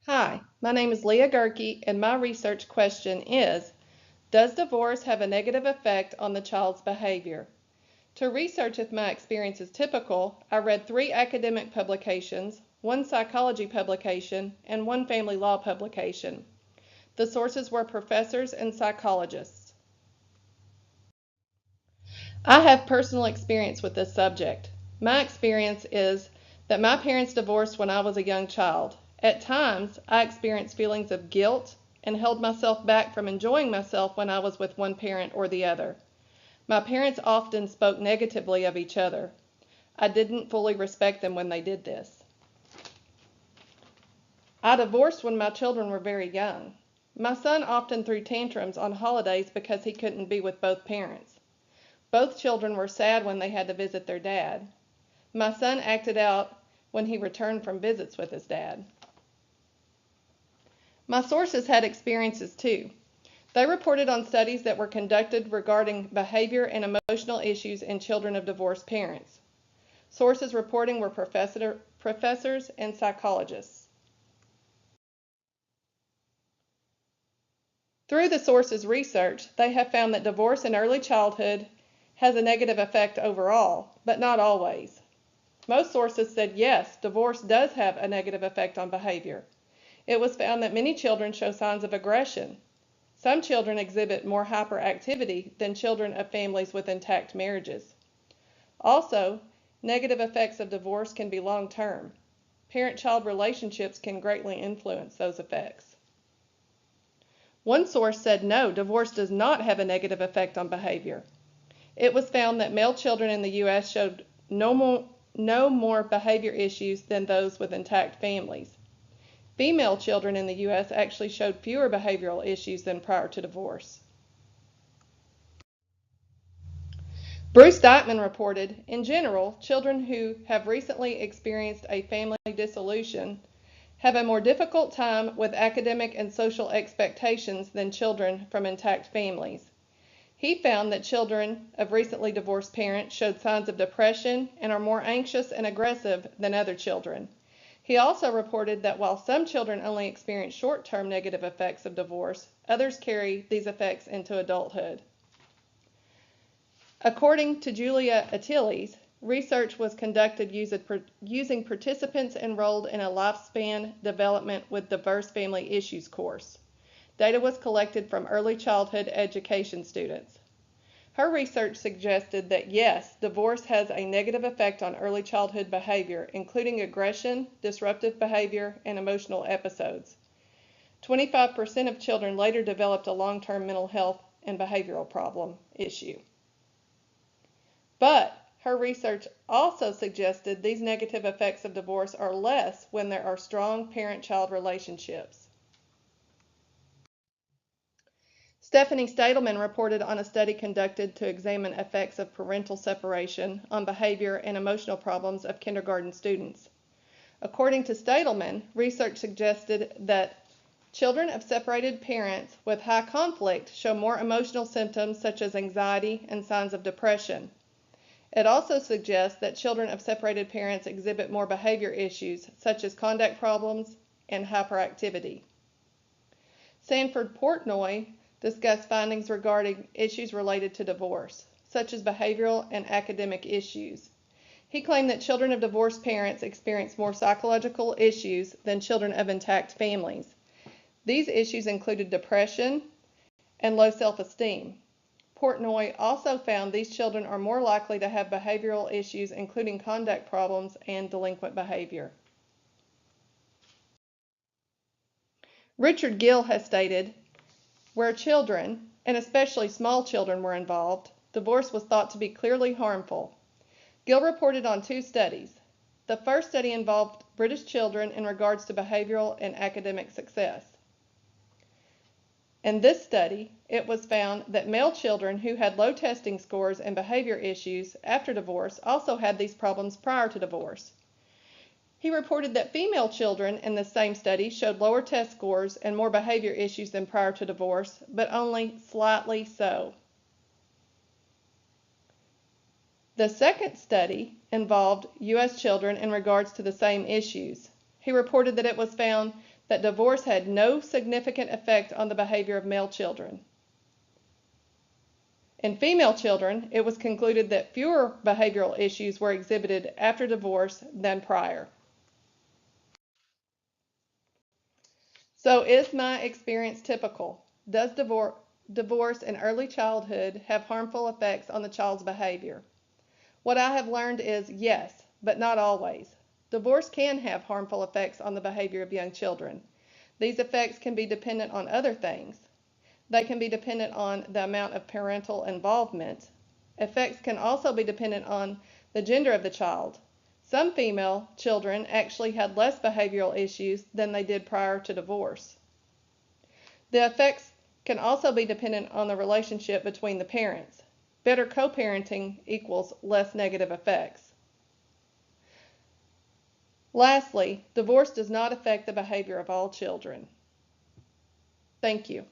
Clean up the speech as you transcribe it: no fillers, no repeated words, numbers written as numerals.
Hi, my name is Leah Gerke, and my research question is, does divorce have a negative effect on the child's behavior? To research if my experience is typical, I read 3 academic publications, 1 psychology publication, and 1 family law publication. The sources were professors and psychologists. I have personal experience with this subject. My experience is that my parents divorced when I was a young child. At times, I experienced feelings of guilt and held myself back from enjoying myself when I was with one parent or the other. My parents often spoke negatively of each other. I didn't fully respect them when they did this. I divorced when my children were very young. My son often threw tantrums on holidays because he couldn't be with both parents. Both children were sad when they had to visit their dad. My son acted out when he returned from visits with his dad. My sources had experiences too. They reported on studies that were conducted regarding behavior and emotional issues in children of divorced parents. Sources reporting were professors and psychologists. Through the sources' research, they have found that divorce in early childhood has a negative effect overall, but not always. Most sources said yes, divorce does have a negative effect on behavior. It was found that many children show signs of aggression. Some children exhibit more hyperactivity than children of families with intact marriages. Also, negative effects of divorce can be long-term. Parent-child relationships can greatly influence those effects. One source said no, divorce does not have a negative effect on behavior. It was found that male children in the U.S. showed no more behavior issues than those with intact families. Female children in the U.S. actually showed fewer behavioral issues than prior to divorce. Bruce Deitman reported, in general, children who have recently experienced a family dissolution have a more difficult time with academic and social expectations than children from intact families. He found that children of recently divorced parents showed signs of depression and are more anxious and aggressive than other children. He also reported that while some children only experience short-term negative effects of divorce, others carry these effects into adulthood. According to Julia Attiles, research was conducted using participants enrolled in a Lifespan Development with Diverse Family Issues course. Data was collected from early childhood education students. Her research suggested that yes, divorce has a negative effect on early childhood behavior, including aggression, disruptive behavior, and emotional episodes. 25% of children later developed a long-term mental health and behavioral problem issue. But her research also suggested these negative effects of divorce are less when there are strong parent-child relationships. Stephanie Stadelman reported on a study conducted to examine effects of parental separation on behavior and emotional problems of kindergarten students. According to Stadelman, research suggested that children of separated parents with high conflict show more emotional symptoms such as anxiety and signs of depression. It also suggests that children of separated parents exhibit more behavior issues such as conduct problems and hyperactivity. Sanford Portnoy discussed findings regarding issues related to divorce, such as behavioral and academic issues. He claimed that children of divorced parents experience more psychological issues than children of intact families. These issues included depression and low self-esteem. Portnoy also found these children are more likely to have behavioral issues, including conduct problems and delinquent behavior. Richard Gill has stated, where children, and especially small children, were involved, divorce was thought to be clearly harmful. Gill reported on 2 studies. The first study involved British children in regards to behavioral and academic success. In this study, it was found that male children who had low testing scores and behavior issues after divorce also had these problems prior to divorce. He reported that female children in the same study showed lower test scores and more behavior issues than prior to divorce, but only slightly so. The second study involved U.S. children in regards to the same issues. He reported that it was found that divorce had no significant effect on the behavior of male children. In female children, it was concluded that fewer behavioral issues were exhibited after divorce than prior. So is my experience typical? Does divorce in early childhood have harmful effects on the child's behavior? What I have learned is yes, but not always. Divorce can have harmful effects on the behavior of young children. These effects can be dependent on other things. They can be dependent on the amount of parental involvement. Effects can also be dependent on the gender of the child. Some female children actually had less behavioral issues than they did prior to divorce. The effects can also be dependent on the relationship between the parents. Better co-parenting equals less negative effects. Lastly, divorce does not affect the behavior of all children. Thank you.